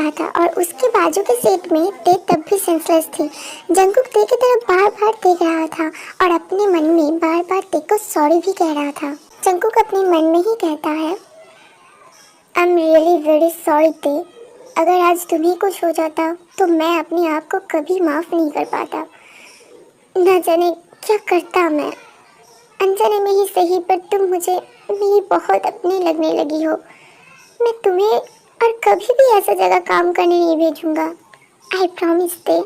रहा था और उसके बाजू के सीट में ते तब भी सेंसलेस थी। जंगकुक ते की तरफ बार बार देख रहा था और अपने मन में बार बार ते को सॉरी भी कह रहा था। जंगकुक अपने मन में ही कहता है, I am really very sorry ते। अगर आज तुम्हें कुछ हो जाता तो मैं अपने आप को कभी माफ़ नहीं कर पाता। न जाने क्या करता मैं, अनजाने में ही सही, पर तुम मुझे मेरी बहुत अपनी लगने लगी हो। मैं तुम्हें और कभी भी ऐसा जगह काम करने नहीं भेजूंगा। आई प्रॉमिस ते,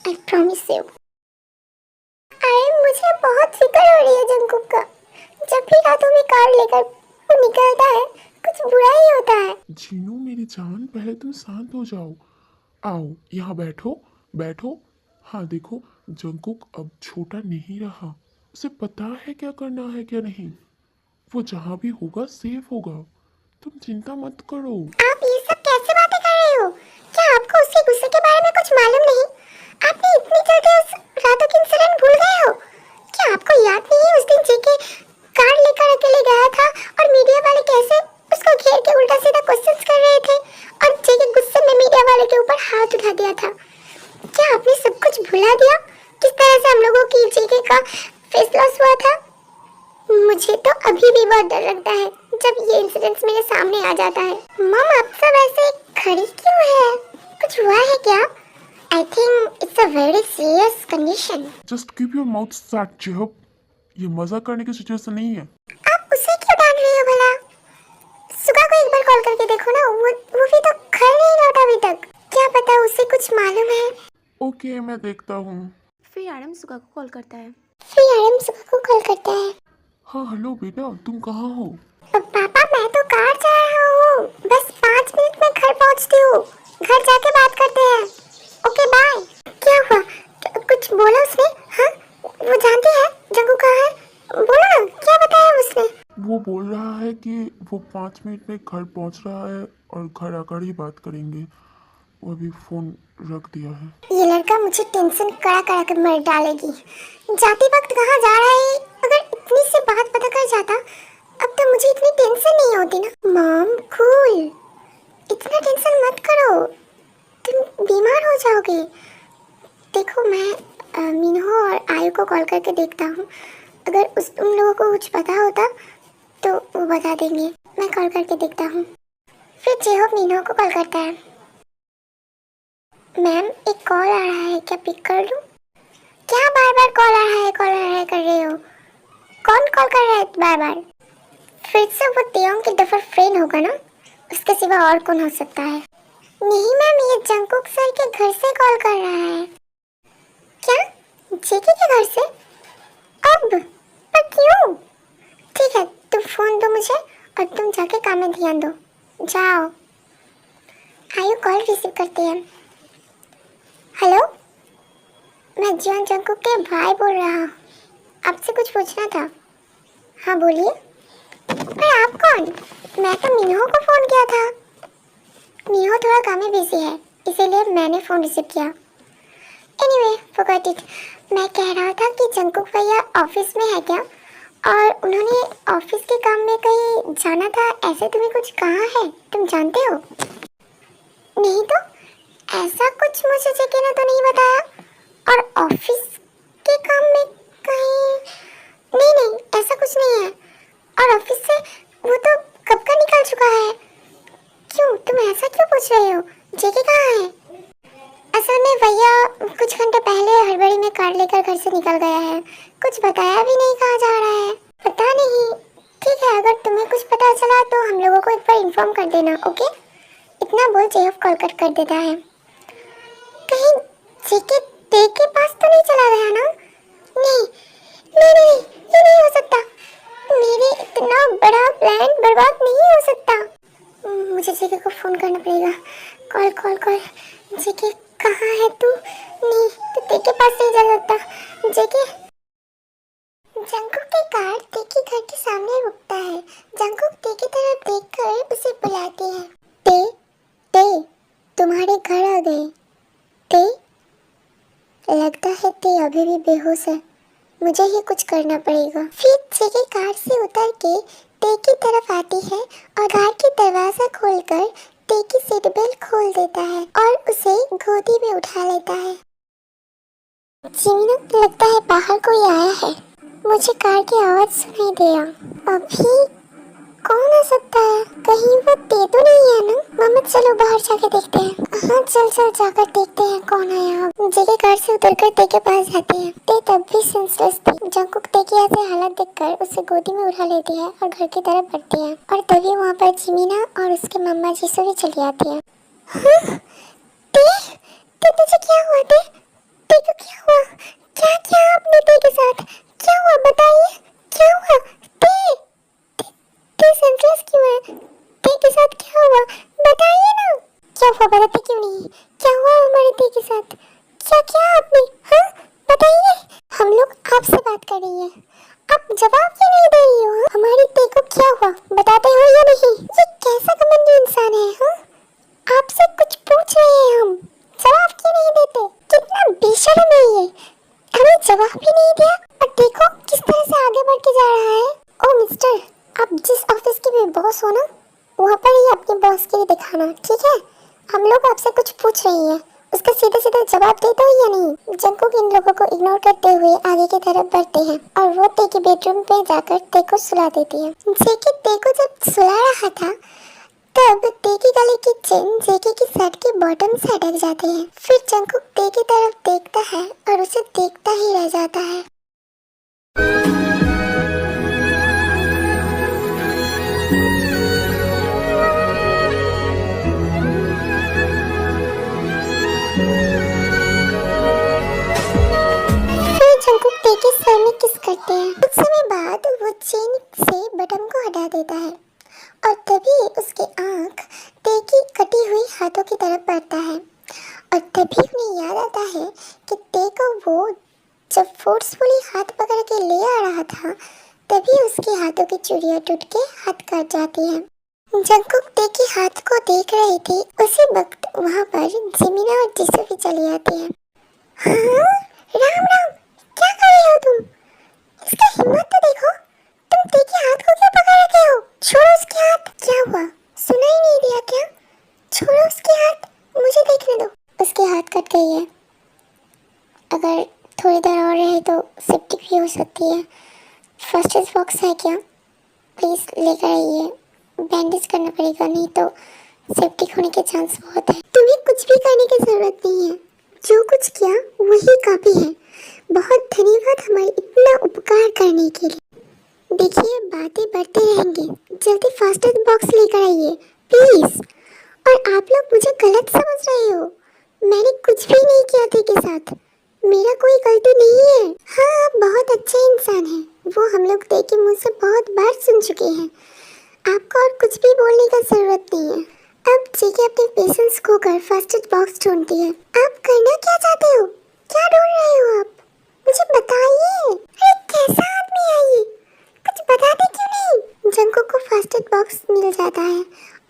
आई प्रॉमिस यू। अरे मुझे बहुत फिक्र हो रही है जंगकुक का। जब भी रातों में कार लेकर वो निकलता है कुछ बुरा ही होता है। जीनू मेरी जान, पहले तुम शांत हो जाओ। आओ यहाँ बैठो बैठो। हाँ देखो, जंगकुक अब छोटा नहीं रहा। उसे पता है क्या करना है क्या नहीं। वो जहाँ भी होगा सेफ होगा। तुम चिंता मत करो। आप ये सब कैसे बातें कर रहे हो? क्या आपको उसके गुस्से के बारे में कुछ मालूम नहीं? आपने इतनी जल्दी उस रातों की इंसिडेंट भूल गए हो? क्या आपको याद नहीं है उस दिन जेके कार लेकर अकेले गया था और मीडिया वाले कैसे उसको घेर के उल्टा सीधा क्वेश्चंस कर रहे थे और जेके गुस्से में मीडिया वाले के ऊपर हाथ उठा दिया था? क्या आपने सब कुछ भुला दिया? किस तरह से हम लोगों की जेके का फेस लॉस हुआ था? मुझे तो अभी भी बहुत डर लगता है जब ये इंसिडेंट्स मेरे सामने आ जाता है। मम, आप सब ऐसे खड़ी क्यों है? कुछ हुआ है क्या? I think it's a very serious condition. Just keep your mouth shut जेहब। ये मजाक करने की सिचुएशन नहीं है। आप उसे क्यों डांट रही हो भला? सुगा को एक बार कॉल करके देखो ना, वो भी तो घर नहीं लौटा अभी तक। क्या पता उसे कुछ मालूम है। ओके मैं देखता हूँ। फिर आरम सुगा को कॉल करता है। सुगा को कॉल करता है। हाँ हेलो बेटा, तुम कहाँ हो? पापा मैं तो कार जा रहा हूँ, बस 5 मिनट में घर पहुँचती हूँ। घर जाके बात करते हैं। Okay bye. क्या हुआ? कुछ बोला उसने? हाँ वो जानती है जंगू कहाँ है? बोलो ना, क्या बताया उसने? वो बोल रहा है कि वो 5 मिनट में घर पहुंच रहा है और घर आकर ही बात करेंगे। वो अभी फ़ोन रख दिया है। ये लड़का मुझे टेंशन कड़ा कड़ा कर मर डालेगी। जाते वक्त कहाँ जा रहा है? अगर इतनी से बात पता कर जाता अब तो मुझे इतनी टेंशन नहीं होती ना। मॉम कूल, इतना टेंशन मत करो, तुम बीमार हो जाओगे। देखो मैं मीनू और आयु को कॉल करके देखता हूँ। अगर उन लोगों को कुछ पता होता तो वो बता देंगे। मैं कॉल करके देखता हूँ। फिर जेहोब मीनू को कॉल करता है। मैम एक कॉल आ रहा है, क्या पिक कर लूं? क्या बार बार कॉल आ रहा है कर रहे हो? कौन कॉल कर रहा है बार बार? फिर से वो तेयोंग की डफर फ्रेंड होगा ना, उसके सिवा और कौन हो सकता है? नहीं मैम, ये जंगकुक सर के घर से कॉल कर रहा है। क्या? जेके के घर से? अब? पर क्यों? ठीक है तुम फोन दो मुझे और तुम जाके काम में ध्यान दो। जाओ। आयु कॉल रिसीव करती है। हेलो, मैं जियोन जंगकुक के भाई बोल रहा हूँ। आपसे कुछ पूछना था। हाँ बोलिए। पर आप कौन? मैं तो मिन्हो को फ़ोन किया था। मिन्हो थोड़ा काम में बिजी है इसीलिए मैंने फ़ोन रिसीव किया। Anyway forgot it. मैं कह रहा था कि जंगकुक भैया ऑफिस में है क्या, और उन्होंने ऑफिस के काम में कहीं जाना था ऐसे तुम्हें कुछ कहा है? तुम जानते हो? नहीं तो ऐसा कुछ मुझे जेके ने तो नहीं बताया। और ऑफिस के काम में कहीं? नहीं ऐसा कुछ नहीं है। और ऑफिस से वो तो कब का निकल चुका है। क्यों, तुम ऐसा क्यों पूछ रहे हो? जेके कहाँ है? असल में भैया कुछ घंटे पहले हड़बड़ी में कार लेकर घर से निकल गया है। कुछ बताया भी नहीं कहाँ जा रहा है। पता नहीं। ठीक है, अगर तुम्हें कुछ पता चला तो हम लोगों को एक बार इन्फॉर्म कर देना। ओके? इतना बोल जेहफ कॉल कट कर देता है। कहीं जेके ते के पास तो नहीं चला गया ना? नहीं, ये नहीं हो सकता। मेरे इतना बड़ा प्लान बर्बाद नहीं हो सकता। मुझे जेके को फोन करना पड़ेगा। कॉल। जेके कहाँ है तू? नहीं तो ते के पास नहीं जा सकता। जेके। जंगकुक की कार ते के घर के सामने रुकता है। जंगकुक ते की तरफ देखकर उसे बुलाती है। ते तुम्हारे घर आ गए। ते लगता है ते अभी भी बेहोश है। मुझे ही कुछ करना पड़ेगा। फिर जेके कार से उतर के ते की तरफ आती है और कार की दरवाजा खोलकर ते की सीट बेल्ट खोल देता है और उसे गोदी में उठा लेता है। जिमीना, लगता है बाहर कोई आया है। मुझे कार की आवाज सुनाई दिया। अभी कौन आ सकता है? कहीं वो ते तो नहीं है ना? मम्मी चलो बाहर जाके देखते हैं। हाँ चल चल जाकर देखते हैं कौन आया। जेके कार से उतरकर ते के पास जाती है। ते तब भी सेंसलेस थी। जंगकुक ते की ऐसे हालत देखकर उसे गोदी में उठा लेती है और घर की तरफ बढ़ती है। और तभी वहाँ पर जिमीना और उसके मम्मा जीसू भी चली आती है। हाँ? ते तुझे क्या हुआ? ते को क्या हुआ? क्या क्या आपने ते के साथ? क्या हुआ बताइए? क्या हुआ? ते सेंसलेस क्यों है? ते के साथ क्या हुआ? बताइए ना। क्या हुआ बताते क्यों नहीं? क्या हुआ हमारे ते के साथ? क्या क्या आपने? हाँ बताइए। हम लोग आपसे बात कर रही है, आप जवाब क्यों नहीं दे रही हो? हमारी ते को क्या हुआ बताते हो या नहीं? ये कैसा घमंडी इंसान है? हाँ आपसे कुछ पूछ रहे हैं हम, जवाब क्यों नहीं देते? कितना बेशर्म है ये, हमें जवाब भी नहीं दिया और देखो किस तरह से आगे बढ़ के जा रहा है। ओ मिस्टर, आप जिस ऑफिस के भी बॉस हो ना, वहाँ पर ही अपने बॉस के लिए दिखाना, ठीक है? हम लोग आपसे कुछ पूछ रही हैं, उसका सीधे सीधे जवाब देते हो या नहीं? जंगकुक इन लोगों को इग्नोर करते हुए आगे की तरफ बढ़ते हैं और वो ते के बेडरूम पे जाकर ते को सुला देती है। जेके ते को जब सुला रहा था तब ते के गले की चेन जेके की शर्ट के बॉटम से अटक जाती है। फिर जंगकुक ते की तरफ देखता है और उसे देखता ही रह जाता है। फिर जंगकुक ते के सर में किस करते हैं। कुछ समय बाद वो चेन से बटन को हटा देता है और तभी उसकी आंख ते की कटी हुई हाथों की तरफ बढ़ता है और तभी उन्हें याद आता है कि ते को वो जब फोर्सफुली हाथ पकड़ के ले आ रहा था तभी उसके हाथों की चूड़ियां टूट के हाथ कट जाती हैं। जंगकुक ते के हाथ को देख रही थी, उसी वक्त वहाँ पर जिमीना और जीसू भी चली आती है। हाँ? राम राम, क्या कर रहे हो तुम? इसका हिम्मत तो देखो, तुम ते के हाथ को क्यों पकड़ रखे हो? छोड़ो उसके हाथ। क्या हुआ, सुना ही नहीं दिया क्या? छोड़ो उसके हाथ, मुझे देखने दो। उसके हाथ कट गई है, अगर थोड़ी देर और रहे तो सेप्टिक भी हो सकती है। फर्स्ट एड बॉक्स है क्या? प्लीज़ लेकर आइए, बैंडेज करना पड़ेगा, नहीं तो सेप्टिक होने के चांस बहुत है। तुम्हें कुछ भी करने की ज़रूरत नहीं है, जो कुछ किया वही काफ़ी है। बहुत धन्यवाद हमारे इतना उपकार करने के लिए। देखिए बातें बढ़ते रहेंगे, जल्दी फर्स्ट एड बॉक्स लेकर आइए प्लीज़। और आप लोग मुझे गलत समझ रहे हो, मैंने कुछ भी नहीं किया थे के साथ, मेरा कोई गलती नहीं है। हाँ आप बहुत अच्छे इंसान हैं, वो हम लोग ते के मुंह से बहुत बार सुन चुके हैं। आपको और कुछ भी बोलने का जरूरत नहीं है। अब जेके अपने पेशेंस खोकर फर्स्ट एड बॉक्स ढूंढती है। आप करना क्या चाहते हो? क्या ढूंढ रहे हो आप? मुझे बताइए। अरे कैसा आदमी है ये, कुछ बताते क्यों नहीं? जंगकुक को फर्स्ट एड बॉक्स मिल जाता है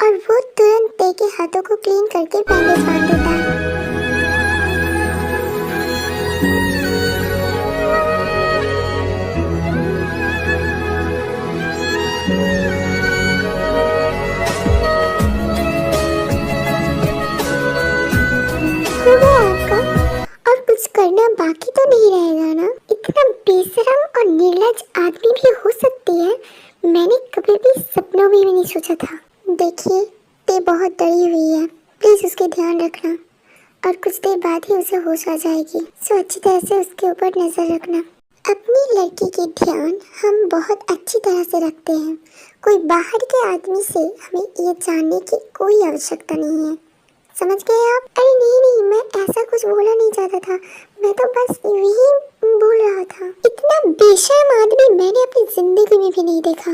और वो तुरंत ते के हाथों को क्लीन करके बैंडेज बांध देता है। हो गया आपका? और कुछ करना बाकी तो नहीं रहेगा ना? इतना बेशरम और निर्लज्ज आदमी भी हो सकती है, मैंने कभी भी सपनों में भी नहीं सोचा था। देखिए ते बहुत डरी हुई है, प्लीज उसके ध्यान रखना और कुछ देर बाद ही उसे होश आ जाएगी, सो अच्छी तरह से उसके ऊपर नजर रखना। अपनी लड़की की ध्यान हम बहुत अच्छी तरह से रखते हैं, कोई बाहर के आदमी से हमें ये जानने की कोई आवश्यकता नहीं है, समझ गए आप? अरे नहीं, मैं ऐसा कुछ बोलना नहीं चाहता था, मैं तो बस यही बोल रहा था। इतना बेशर्म आदमी मैंने अपनी जिंदगी में भी नहीं देखा।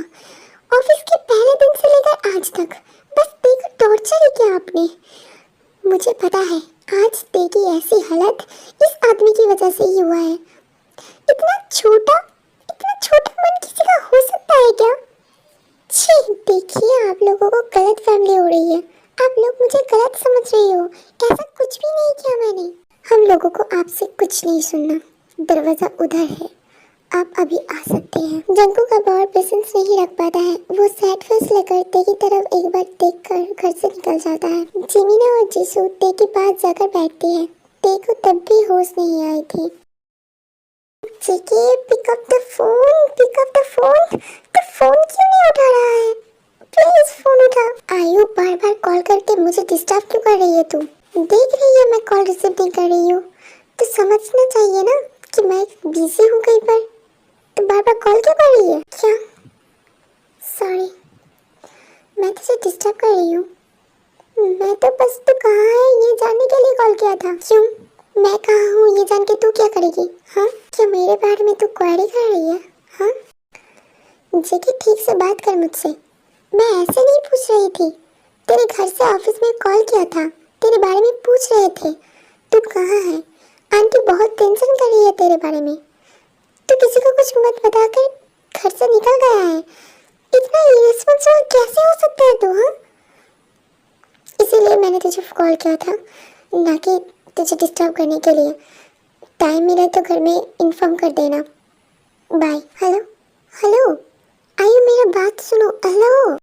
ऑफिस के पहले दिन से लेकर आज तक बस ते को टॉर्चर ही किया आपने। मुझे पता है आज ते की ऐसी हालत इस आदमी की वजह से ही हुआ है। इतना छोटा मन किसी का हो सकता है क्या? छी, देखिए आप लोगों को गलत फैमिली हो रही है, आप लोग मुझे गलत समझ रहे हो, ऐसा कुछ भी नहीं किया मैंने। हम लोगों को आपसे कुछ नहीं सुनना, दरवाजा उधर है, आप अभी आ सकते हैं। जंकुक अब और पेशेंस नहीं रख पाता है। वो सैड फेस लेकर ते की तरफ एक बार देखकर घर से निकल जाता है। जिमिना और जीसू ते के पास जाकर बैठती है। ते को तब भी होश नहीं आई थी। जेके pick up the phone, pick up the phone. तो फोन क्यों नहीं उठा रहा है? प्लीज फोन उठा। आयु बार बार कॉल करके मुझे डिस्टर्ब क्यों कर रही है तू? देख रही है मैं कॉल रिसीव नहीं कर रही हूँ तो समझना चाहिए ना कि मैं बिजी हूँ कहीं पर। तो बार बार कॉल क्यों कर रही है? क्या? सॉरी, मैं तुझे डिस्टर्ब कर रही हूँ। मैं तो बस तू कहाँ है ये जानने के लिए कॉल किया था। क्यों? मैं कहाँ हूँ ये जान के तू क्या करेगी? हाँ, क्या मेरे बारे में तू क्वेरी कर रही है? हाँ, जेके ठीक से बात कर मुझसे। मैं ऐसे नहीं पूछ रही थी। तेरे घर से ऑफिस में कॉल किया था, तेरे बारे में पूछ रहे थे। तू कहाँ है? आंटी बहुत टेंशन कर रही है तेरे बारे में। तू किसी को कुछ मत बताकर घर से निकल गया है। इतना इरेस्पॉन्सिबल कैसे हो सकता है तू? हाँ, इसीलिए मैंने तुझे कॉल किया था, ना कि तुझे डिस्टर्ब करने के लिए। टाइम मिले तो घर में इन्फॉर्म कर देना। बाय। हेलो हेलो, आयु मेरा बात सुनो। हेलो।